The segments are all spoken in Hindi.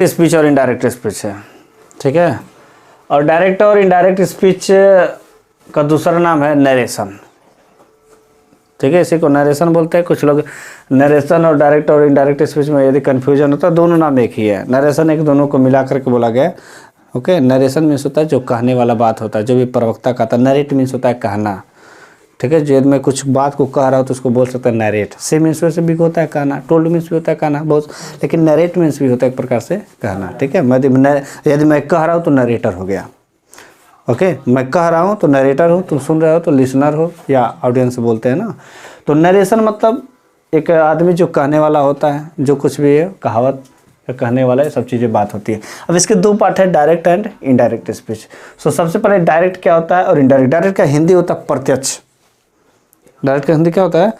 स्पीच और इनडायरेक्ट स्पीच है, ठीक है। और डायरेक्ट और इनडायरेक्ट स्पीच का दूसरा नाम है नरेशन, ठीक है। इसी को नरेशन बोलते हैं। कुछ लोग नरेशन और डायरेक्ट और इनडायरेक्ट स्पीच में यदि कन्फ्यूजन होता है, दोनों नाम एक ही है। नरेशन एक दोनों को मिला करके बोला गया, ओके। नरेशन मीन्स होता है जो कहने वाला बात होता है, जो भी प्रवक्ता कहता है। नरेट मीन्स होता है कहना, ठीक है। जब मैं कुछ बात को कह रहा हूँ तो उसको बोल सकते हैं नरेट। से मीन्स वैसे भी होता है कहना, टोल्ड मीन्स भी होता है कहना बहुत, लेकिन नरेट मीन्स भी होता है एक प्रकार से कहना, ठीक है। यदि मैं कह रहा हूँ तो नरेटर हो गया, ओके। मैं कह रहा हूँ तो नरेटर हूँ, तुम सुन रहे हो तो लिसनर हो या ऑडियंस बोलते हैं ना। तो नरेशन मतलब एक आदमी जो कहने वाला होता है, जो कुछ भी है कहावत कहने वाला है, सब चीज़ें बात होती है। अब इसके दो पार्ट है, डायरेक्ट एंड इनडायरेक्ट स्पीच। सो सबसे पहले डायरेक्ट क्या होता है और इनडायरेक्ट। डायरेक्ट का हिंदी होता है प्रत्यक्ष। डायरेक्ट का हिंदी क्या होता है?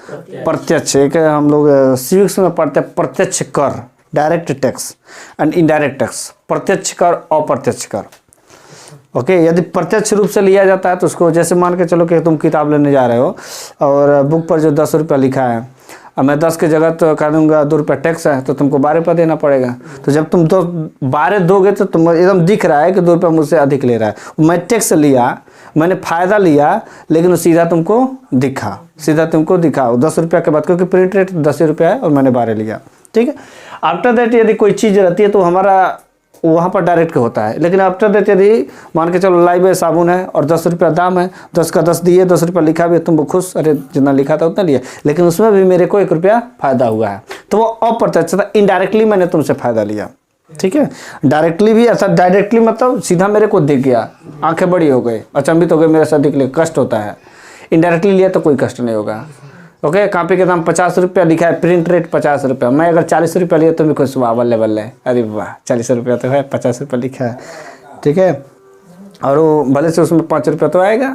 प्रत्यक्ष। एक हम लोग सिविक्स में पढ़ते हैं प्रत्यक्ष कर, direct tax and indirect tax. प्रत्यक्ष कर, अप्रत्यक्ष कर, ओके। यदि प्रत्यक्ष रूप से लिया जाता है तो उसको, जैसे मान के चलो कि तुम किताब लेने जा रहे हो और बुक पर जो 10 रुपया लिखा है, अब मैं 10 की जगह तो कर दूंगा 2 रुपया टैक्स है, तो तुमको 12 रुपया देना पड़ेगा। तो जब तुम 12 दोगे तो तुम एकदम दिख रहा है कि 2 रुपया मुझसे अधिक ले रहा है। मैं टैक्स लिया, मैंने फ़ायदा लिया, लेकिन वो सीधा तुमको दिखा, 10 रुपया के बाद, क्योंकि प्रिंट रेट 10 रुपया है और मैंने 12 लिया, ठीक है। आफ्टर दैट यदि कोई चीज़ रहती है तो हमारा वहाँ पर डायरेक्ट होता है। लेकिन आफ्टर दैट यदि मान के चलो लाइव साबुन है और 10 रुपया दाम है, 10 का 10 दिए, 10 रुपया लिखा भी, तुम खुश, अरे जितना लिखा था उतना लिया, लेकिन उसमें भी मेरे को 1 रुपया फायदा हुआ है, तो वो अप्रत्यक्ष था, इनडायरेक्टली मैंने तुमसे फायदा लिया, ठीक है। डायरेक्टली भी ऐसा, डायरेक्टली मतलब सीधा मेरे को दिख गया, आंखें बड़ी हो गई, अचंभित हो गए, मेरे साथ दिख लिया, कष्ट होता है। इनडायरेक्टली लिया तो कोई कष्ट नहीं होगा, ओके। कॉपी के दाम 50 रुपया लिखा है, प्रिंट रेट 50 रुपया, मैं अगर 40 रुपया लिया तो भी खुश, वाह बल्ले बल्ले, अरे वाह 40 रुपया तो है, 50 रुपया लिखा है, ठीक है। और वो भले से उसमें 5 रुपया तो आएगा,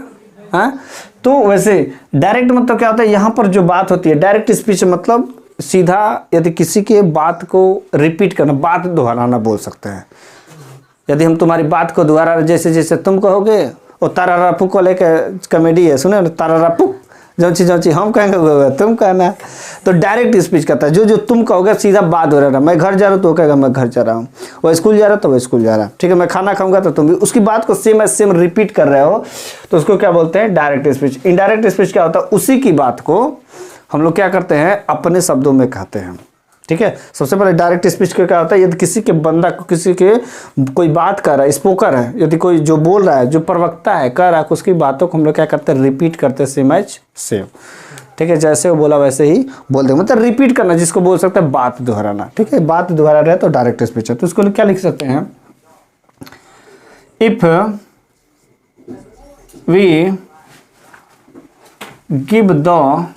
हाँ। तो वैसे डायरेक्ट मतलब क्या होता है, यहाँ पर जो बात होती है डायरेक्ट स्पीच मतलब सीधा, यदि किसी के बात को रिपीट करना, बात दोहराना बोल सकते हैं। यदि हम तुम्हारी बात को दोबारा, जैसे जैसे तुम कहोगे, वो तारा रपू को लेकर कॉमेडी है, सुने तारा रपू, जो चीज़ हम कहेंगे तुम कहना। तो डायरेक्ट स्पीच करता है, जो तुम कहोगे सीधा बात हो रहा है। मैं घर जा रहा हूँ तो वो कहेगा मैं घर जा रहा हूँ, वो स्कूल जा रहा है तो वो स्कूल जा रहा है, ठीक है। मैं खाना खाऊंगा तो तुम भी उसकी बात को सेम एज सेम रिपीट कर रहे हो, तो उसको क्या बोलते हैं? Direct speech. इनडायरेक्ट स्पीच क्या होता है? उसी की बात को हम लोग क्या करते हैं, अपने शब्दों में कहते हैं, ठीक है। सबसे पहले डायरेक्ट स्पीच क्या होता है, यदि किसी के बंदा को, किसी के कोई बात कर रहा है, स्पोकर है, यदि कोई जो बोल रहा है, जो प्रवक्ता है, कह रहा है, उसकी बातों को हम लोग क्या करते हैं, रिपीट करते हैं, सेम एज सेम, ठीक है। जैसे वो बोला वैसे ही बोल देंगे, मतलब रिपीट करना, जिसको बोल सकते हैं बात दोहराना, ठीक है। बात दोहरा रहे तो डायरेक्ट स्पीच है। तो इसको क्या लिख सकते हैं, if we give the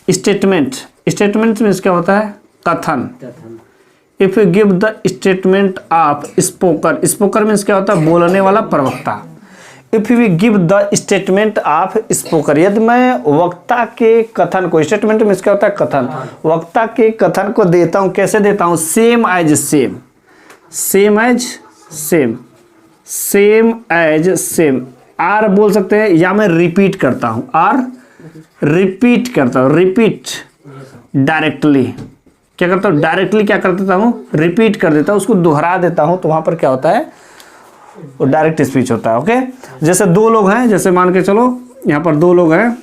statement, statement means क्या होता है? कथन। If you give the statement of speaker, speaker means क्या होता है? बोलने वाला, प्रवक्ता। If you give the statement of speaker, यदि मैं वक्ता के कथन को, स्टेटमेंट मीन्स क्या होता है? कथन। वक्ता के कथन को देता हूँ, कैसे देता हूँ? Same as same, same as same, same as same. Or बोल सकते हैं, या मैं रिपीट करता हूँ, आर रिपीट करता हूँ, रिपीट डायरेक्टली। क्या करता हूँ? डायरेक्टली क्या कर देता हूँ? रिपीट कर देता हूँ, उसको दोहरा देता हूँ, तो वहां पर क्या होता है? वो डायरेक्ट स्पीच होता है, ओके। जैसे 2 लोग हैं, जैसे मान के चलो यहाँ पर 2 लोग हैं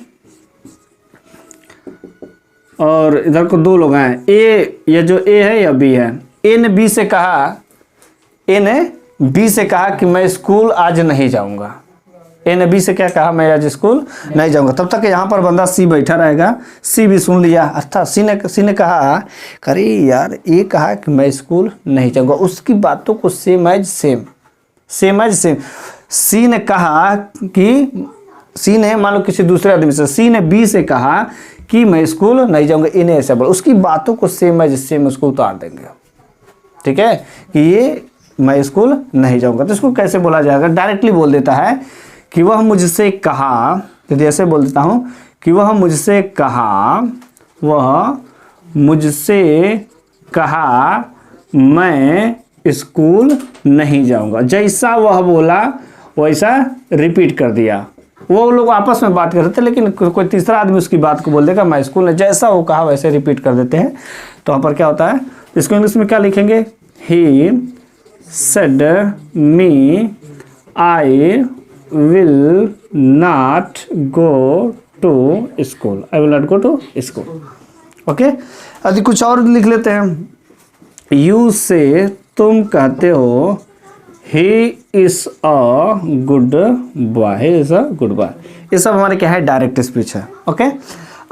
और इधर को 2 लोग हैं, ये जो ए है या बी है। ए ने बी से कहा, ए ने बी से कहा कि मैं स्कूल आज नहीं जाऊंगा। ए ने बी से क्या कहा? मैं आज स्कूल नहीं जाऊंगा। तब तक यहाँ पर बंदा सी बैठा रहेगा, सी भी सुन लिया, अच्छा सी ने कहा, अरे यार ये कहा कि मैं स्कूल नहीं जाऊंगा, उसकी बातों को same as same, same as same. C ने कहा कि, सी ने मान लो किसी दूसरे आदमी से, सी ने बी से कहा कि मैं स्कूल नहीं जाऊंगा, ए ने ऐसा बोला, उसकी बातों को सेम एज सेम उसको उतार देंगे, ठीक है, कि ये मैं स्कूल नहीं जाऊंगा। तो इसको कैसे बोला जाएगा? डायरेक्टली बोल देता है कि वह मुझसे कहा, यदि ऐसे बोल देता हूँ कि वह मुझसे कहा, वह मुझसे कहा मैं स्कूल नहीं जाऊंगा, जैसा वह बोला वैसा रिपीट कर दिया। वो लोग आपस में बात कर रहे थे, लेकिन कोई तीसरा आदमी उसकी बात को बोल देगा मैं स्कूल नहीं, जैसा वो कहा वैसे रिपीट कर देते हैं। तो वहाँ पर क्या होता है? इसको इंग्लिश में क्या लिखेंगे? he said me I will not go to school. I will not go to school. Okay, अभी कुछ और लिख लेते हैं। यू से तुम कहते हो he is a good boy, he is a good boy. ये सब हमारे क्या है, डायरेक्ट स्पीच है। ओके,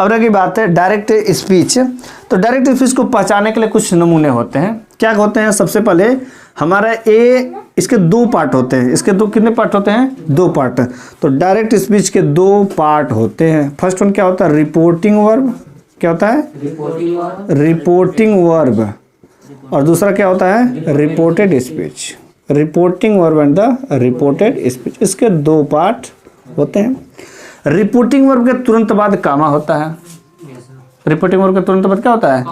अब रही बात है डायरेक्ट स्पीच। तो डायरेक्ट स्पीच को पहचानने के लिए कुछ नमूने होते हैं। क्या होते हैं? सबसे पहले हमारा ए, इसके दो पार्ट होते हैं। इसके दो कितने पार्ट होते हैं? दो पार्ट। तो डायरेक्ट स्पीच के दो पार्ट होते हैं। फर्स्ट वन क्या होता है? Reporting verb. क्या होता है? Reporting verb. और दूसरा क्या होता है? Reported speech. Reporting verb and the reported speech, इसके दो पार्ट होते हैं। रिपोर्टिंग वर्ब के तुरंत बाद कामा होता है। रिपोर्टिंग वर्ब के तुरंत बाद क्या होता है?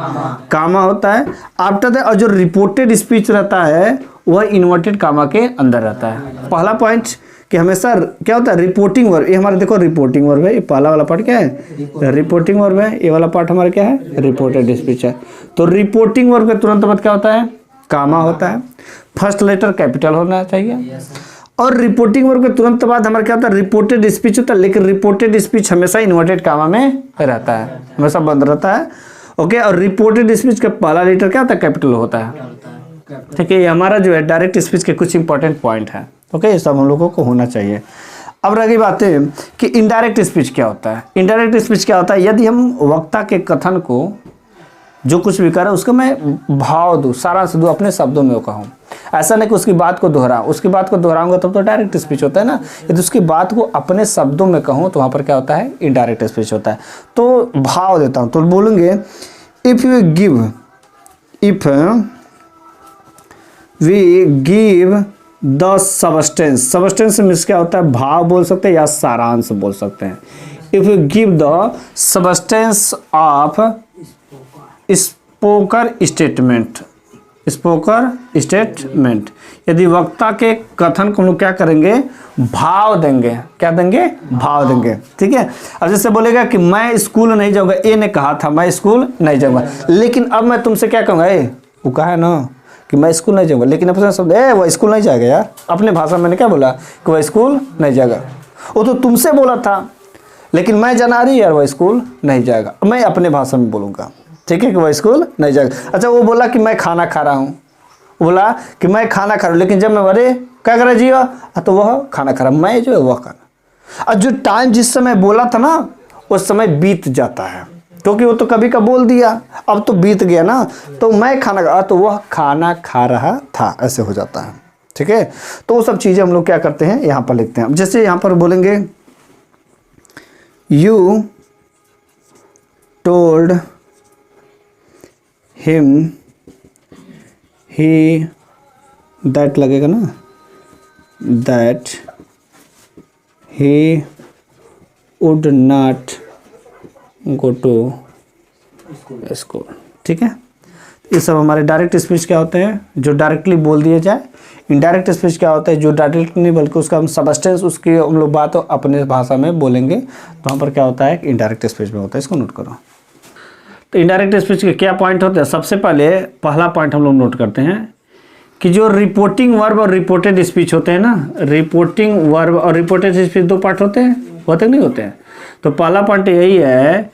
कामा होता है आफ्टर दैट। और जो रिपोर्टेड स्पीच रहता है वह इन्वर्टेड कामा के अंदर रहता है। पहला पॉइंट कि हमेशा क्या होता है? Reporting verb. ये हमारा देखो रिपोर्टिंग वर्ब है। ये पहला वाला पार्ट क्या है? रिपोर्टिंग वर्ब है। ये वाला पार्ट हमारा क्या है? रिपोर्टेड स्पीच है। तो रिपोर्टिंग वर्ब के तुरंत बाद क्या होता है? कामा होता है। फर्स्ट लेटर कैपिटल होना चाहिए। और रिपोर्टिंग वर्ब के तुरंत बाद हमारा क्या होता है? रिपोर्टेड स्पीच होता है। लेकिन रिपोर्टेड स्पीच हमेशा इन्वर्टेड कामा में रहता है, हमेशा बंद रहता है। ओके, और रिपोर्टेड स्पीच का पहला लेटर क्या होता है? कैपिटल होता है। ठीक है, ये हमारा जो है डायरेक्ट स्पीच के कुछ इंपॉर्टेंट पॉइंट है। ओके, ये सब हम लोगों को होना चाहिए। अब रही बात है कि इनडायरेक्ट स्पीच क्या होता है। इनडायरेक्ट स्पीच क्या होता है? यदि हम वक्ता के कथन को जो कुछ भी करे उसको मैं भाव दूँ, सारांश दूँ, अपने शब्दों में वो कहूँ। ऐसा नहीं कि उसकी बात को दोहराऊँ। उसकी बात को दोहराऊंगा तब तो डायरेक्ट स्पीच होता है ना। यदि उसकी बात को अपने शब्दों में कहूँ तो वहाँ पर क्या होता है? इनडायरेक्ट स्पीच होता है। तो भाव देता हूँ तो बोलेंगे if you give, if we give the substance. Substance means क्या होता है? भाव बोल सकते हैं या सारांश बोल सकते हैं। If you give the substance of speaker statement, speaker statement, यदि वक्ता के कथन को हम लोग क्या करेंगे? भाव देंगे। क्या देंगे? भाव देंगे। ठीक है, अब जैसे बोलेगा कि मैं स्कूल नहीं जाऊंगा, ए ने कहा था मैं स्कूल नहीं जाऊंगा, लेकिन अब मैं तुमसे क्या कहूँगा? ए, वो कहा है ना कि मैं स्कूल नहीं जाऊंगा, लेकिन अपने शब्द ए वो स्कूल नहीं जाएगा यार। अपने भाषा में मैंने क्या बोला कि वह स्कूल नहीं जाएगा। वो तो तुमसे बोला था, लेकिन मैं जना रही यार वह स्कूल नहीं जाएगा। मैं अपने भाषा में बोलूँगा, ठीक है, कि वह स्कूल नहीं जाएगा। अच्छा, वो बोला कि मैं खाना खा रहा हूँ, बोला कि मैं खाना खा रहा हूँ, लेकिन जब मैं बोले क्या कर रहा जीवा, तो वह खाना खा रहा, मैं जो है वह खाना। और जो टाइम जिस समय बोला था ना उस समय बीत जाता है, क्योंकि वो तो कभी का बोल दिया, अब तो बीत गया ना। तो मैं खाना खा, तो वह खाना खा रहा था, ऐसे हो जाता है। ठीक है, तो वो सब चीज़ें हम लोग क्या करते हैं? यहाँ पर लिखते हैं। जैसे यहाँ पर बोलेंगे you told him, he, that लगेगा ना, that he would not go to school. ठीक है, ये सब हमारे डायरेक्ट स्पीच क्या होते हैं? जो डायरेक्टली बोल दिए जाए। इनडायरेक्ट स्पीच क्या होता है? जो डायरेक्ट नहीं बल्कि उसका हम सबस्टेंस, उसकी हम लोग बात अपने भाषा में बोलेंगे, तो वहाँ पर क्या होता है? इनडायरेक्ट स्पीच में होता है। इसको नोट करो। तो इनडायरेक्ट स्पीच के क्या पॉइंट होते हैं? सबसे पहले पहला पॉइंट हम लोग नोट करते हैं कि जो रिपोर्टिंग वर्ब और रिपोर्टेड स्पीच होते हैं ना, रिपोर्टिंग वर्ब और रिपोर्टेड स्पीच दो पार्ट होते हैं, होते नहीं होते हैं? तो पहला पॉइंट यही है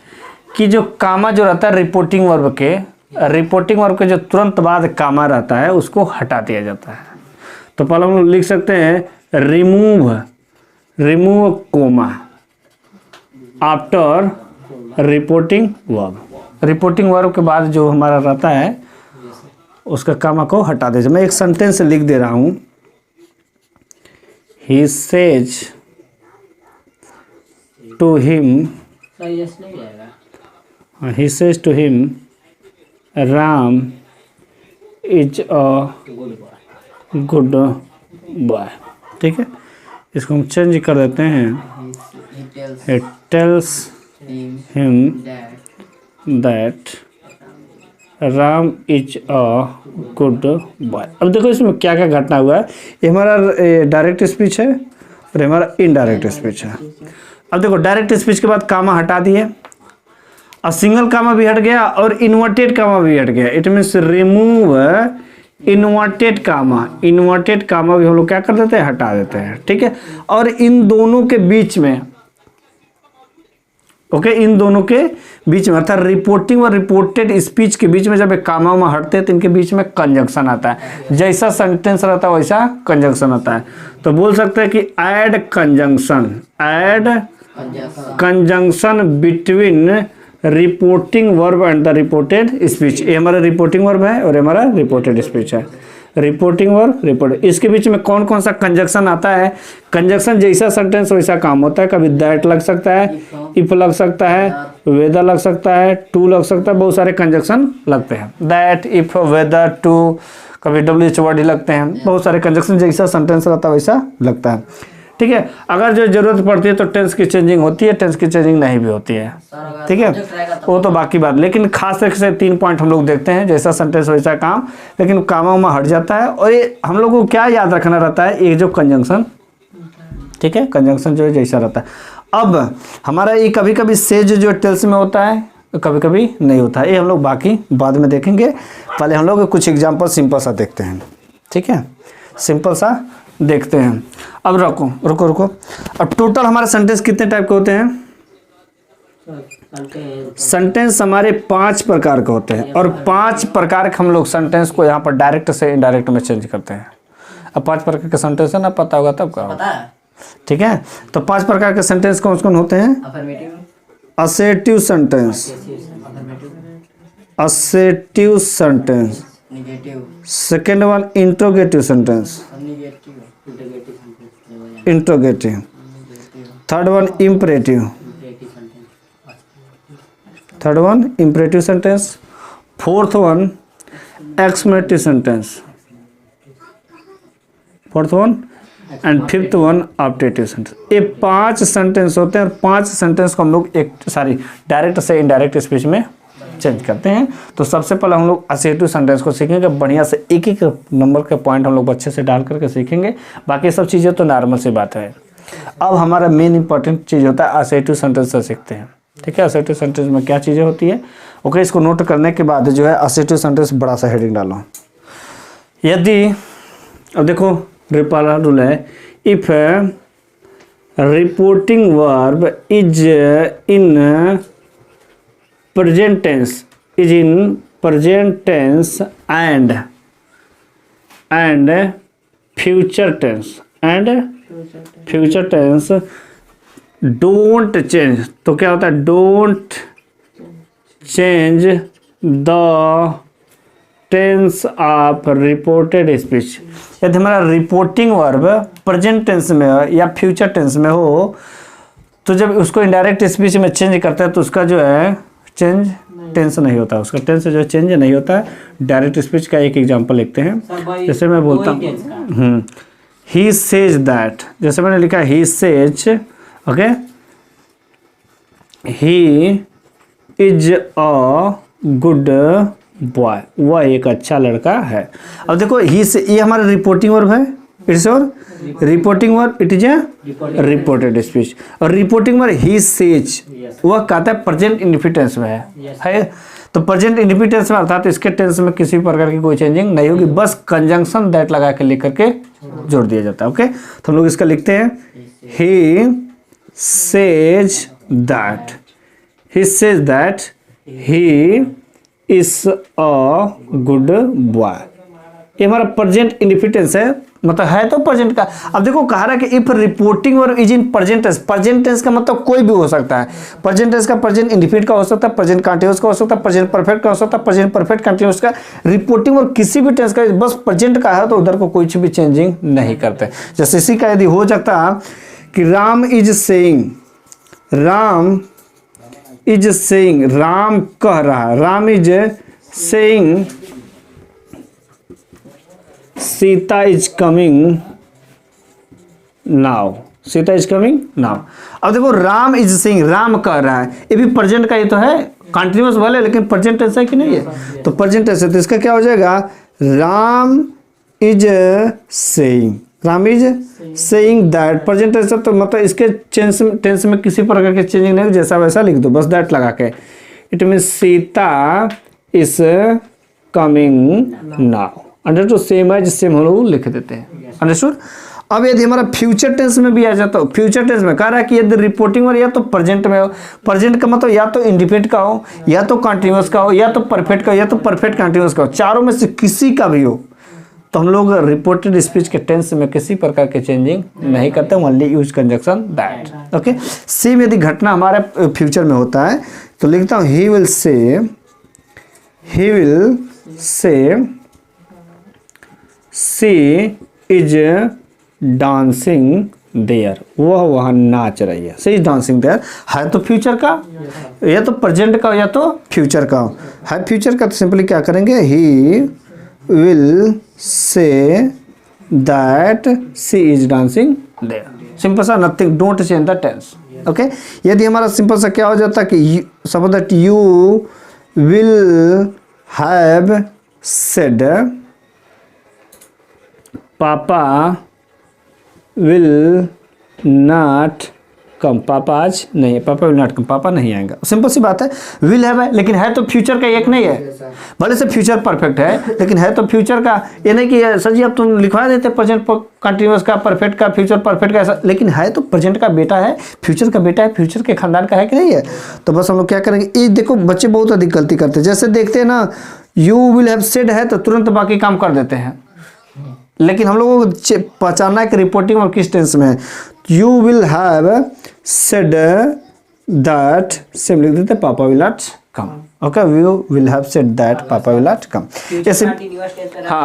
कि जो कामा जो रहता है रिपोर्टिंग वर्ब के जो तुरंत बाद कामा रहता है उसको हटा दिया जाता है। तो पहले हम लोग लिख सकते हैं remove comma after reporting verb. Reporting verb के बाद जो हमारा रहता है उसका कामा को हटा दीजिए। मैं एक सेंटेंस लिख दे रहा हूँ। He says to him, he says to him, Ram is a good boy। ठीक है, इसको हम चेंज कर देते हैं। He tells him that Ram is a good boy। अब देखो इसमें क्या क्या घटना हुआ है। ये हमारा डायरेक्ट स्पीच है और हमारा इनडायरेक्ट स्पीच है। अब देखो डायरेक्ट स्पीच के बाद कामा हटा दिए, अब सिंगल कामा भी हट गया और इन्वर्टेड कामा भी हट गया। It means remove inverted comma, inverted comma भी हम लोग क्या कर देते हैं, हटा देते हैं, ठीक है। और इन दोनों के बीच में, ओके, इन दोनों के बीच में अर्थात रिपोर्टिंग और रिपोर्टेड स्पीच के बीच में जब एक कामा में हटते हैं तो इनके बीच में कंजंक्शन आता है। जैसा सेंटेंस रहता है वैसा कंजंक्शन आता है। तो बोल सकते हैं कि add conjunction, add conjunction between reporting verb and the reported speech. ये हमारा रिपोर्टिंग वर्ब है और ये हमारा रिपोर्टेड स्पीच है। रिपोर्टिंग वर्ब, रिपोर्ट, इसके बीच में कौन कौन सा कंजंक्शन आता है? कंजंक्शन जैसा सेंटेंस वैसा काम होता है। कभी दैट लग सकता है, इफ लग सकता है, वेदर लग सकता है, टू लग सकता है, बहुत सारे कंजंक्शन लगते हैं। दैट, इफ, वेदर, टू, कभी WH वर्ड ही लगते हैं। बहुत सारे कंजंक्शन जैसा सेंटेंस रहता है वैसा लगता है, ठीक है। अगर जो जरूरत पड़ती है तो टेंस की चेंजिंग होती है, टेंस की चेंजिंग नहीं भी होती है, ठीक है, वो तो बाकी बात। लेकिन खास तरीके से 3 पॉइंट हम लोग देखते हैं, जैसा सेंटेंस वैसा काम, लेकिन कामा उमा हट जाता है। और ये हम लोग को क्या याद रखना रहता है, ये जो कंजंक्शन, ठीक है, कंजंक्शन जो है जैसा रहता है। अब हमारा ये कभी कभी सेज जो टेल्स में होता है, कभी कभी नहीं होता है, ये हम लोग बाकी बाद में देखेंगे। पहले हम लोग कुछ एग्जाम्पल सिंपल सा देखते हैं, ठीक है, सिंपल सा देखते हैं। अब रुको। अब टोटल हमारे सेंटेंस कितने टाइप के होते हैं? सेंटेंस हमारे 5 प्रकार के होते हैं और 5 प्रकार के हम लोग सेंटेंस को यहाँ पर डायरेक्ट से इनडायरेक्ट में चेंज करते हैं। अब 5 प्रकार के सेंटेंस है ना, पता होगा तब का, ठीक है। तो 5 प्रकार के सेंटेंस कौन कौन होते हैं? Assertive sentence, assertive sentence, second one interrogative sentence, interrogative, third one imperative, third one imperative sentence, fourth one exclamative sentence, fourth one and fifth one objective sentence. ये 5 सेंटेंस होते हैं और 5 सेंटेंस को हम लोग डायरेक्ट से इनडायरेक्ट स्पीच में चेंज करते हैं। तो सबसे पहले हम लोग असर्टिव सेंटेंस को सीखेंगे, बढ़िया से एक एक नंबर के पॉइंट हम लोग अच्छे से डाल करके सीखेंगे। बाकी सब चीज़ें तो नॉर्मल सी बात है। अब हमारा मेन इंपॉर्टेंट चीज़ होता है असर्टिव सेंटेंस से सीखते हैं, ठीक है। असर्टिव सेंटेंस में क्या चीज़ें होती है, ओके, इसको नोट करने के बाद जो है असर्टिव सेंटेंस बड़ा सा हेडिंग डालो। यदि, अब देखो पहला रूल है, if reporting verb is in present tense, is in present tense and future tense don't change। तो क्या होता है, don't change the tense of reported speech। यदि हमारा रिपोर्टिंग वर्ब प्रेजेंट टेंस में हो या फ्यूचर टेंस में हो तो जब उसको इनडायरेक्ट स्पीच में चेंज करते हैं तो उसका जो है चेंज टेंस नहीं होता, उसका टेंस जो चेंज नहीं होता है। डायरेक्ट स्पीच का एक एग्जांपल लिखते हैं, जैसे मैं बोलता हूँ ही सेज दैट, जैसे मैंने लिखा he says, okay, he is a good boy, वह एक अच्छा लड़का है। अब देखो ही से, ये हमारा रिपोर्टिंग वर्ब है, इट्स और reporting verb, it is a reported speech. और रिपोर्टिंग वर्ब ही सेज, वह कहता है प्रेजेंट इंडेफिनिट टेंस में है। तो प्रेजेंट इंडेफिनिट टेंस में अर्थात इसके टेंस में किसी प्रकार की कोई चेंजिंग नहीं होगी, बस कंजंक्शन दैट लगा के लिख करके जोड़ दिया जाता है, ओके। तो हम लोग इसका लिखते हैं he says that, he says that he is a good boy. ये हमारा प्रेजेंट इंडेफिनिट टेंस है, मतलब है तो प्रेजेंट का। अब देखो कहा रहा है कि if reporting verb is in present tense, present tense का मतलब कोई भी हो सकता है। प्रेजेंट टेंस का प्रेजेंट इंडेफिनिट का हो सकता है, प्रेजेंट कंटीन्यूअस का हो सकता है, प्रेजेंट परफेक्ट का हो सकता है, प्रेजेंट परफेक्ट कंटीन्यूअस का। रिपोर्टिंग वर्ब किसी भी टेंस का बस प्रेजेंट का है तो उधर को कोई भी चेंजिंग नहीं करते। जैसे इसी का यदि हो सकता कि Ram is saying, Ram is saying, Ram कह रहा है, Ram is saying Sita is coming now, Sita is coming now. अब देखो राम इज सेइंग, राम कह रहा है, ये भी प्रेजेंट का ही तो है, कंटिन्यूअस वाले, लेकिन प्रेजेंट टेंस है कि नहीं है, तो प्रेजेंट टेंस है। तो इसका क्या हो जाएगा, Ram is saying, Ram is saying that, present tense है तो मतलब इसके टेंस में किसी प्रकार के चेंजिंग नहीं, जैसा वैसा लिख दो, बस दैट लगा के। It mean Sita is coming now, understood, same है जिससे हम लोग लिख देते हैं, अंडरस्टूड। अब यदि हमारा फ्यूचर टेंस में भी आ जाता हो, फ्यूचर टेंस में कह रहा है कि यदि रिपोर्टिंग और या तो प्रेजेंट में हो, प्रेजेंट का मतलब या तो इंडिपेंडेंट का हो, या तो कंटिन्यूअस का हो, या तो परफेक्ट का हो, या तो परफेक्ट कंटिन्यूअस का हो, चारों में से किसी का भी हो, तो हम लोग रिपोर्टेड स्पीच के टेंस में किसी प्रकार के चेंजिंग नहीं करते, only use conjunction that. Okay, same यदि घटना हमारे फ्यूचर में होता है तो लिखता हूँ ही विल से सी इज डांसिंग देयर, वह वहाँ नाच रही है, सी इज डांसिंग देयर, है तो फ्यूचर का, या तो प्रेजेंट का या तो फ्यूचर का। है फ्यूचर का तो सिंपली क्या करेंगे, he will say that C is dancing there, simple सा, nothing, don't change the tense. Okay, यदि हमारा सिंपल सा क्या हो जाता कि suppose that you will have said, papa will not come, पापा आज नहीं, पापा विल नॉट कम, पापा नहीं आएगा, सिंपल सी बात है। विल है लेकिन है तो फ्यूचर का एक नहीं है, भले से फ्यूचर परफेक्ट है लेकिन है तो फ्यूचर का, ये नहीं कि सर जी अब तुम लिखवा देते प्रेजेंट कंटिन्यूअस का, परफेक्ट का, फ्यूचर परफेक्ट का, ऐसा, लेकिन है तो प्रेजेंट का बेटा है, फ्यूचर का बेटा है, फ्यूचर के खानदान का है कि नहीं है। तो बस हम लोग क्या करेंगे, ये देखो बच्चे बहुत अधिक गलती करते हैं, जैसे देखते हैं ना यू विल हैव सेड है तो तुरंत बाकी काम कर देते हैं, लेकिन हम लोगों को पहचानना है कि रिपोर्टिंग और किस टेंस में है। You will have said that, same लिख देते पापा will not come. Okay, you will have said that पापा विल नॉट कम, ऐसे हाँ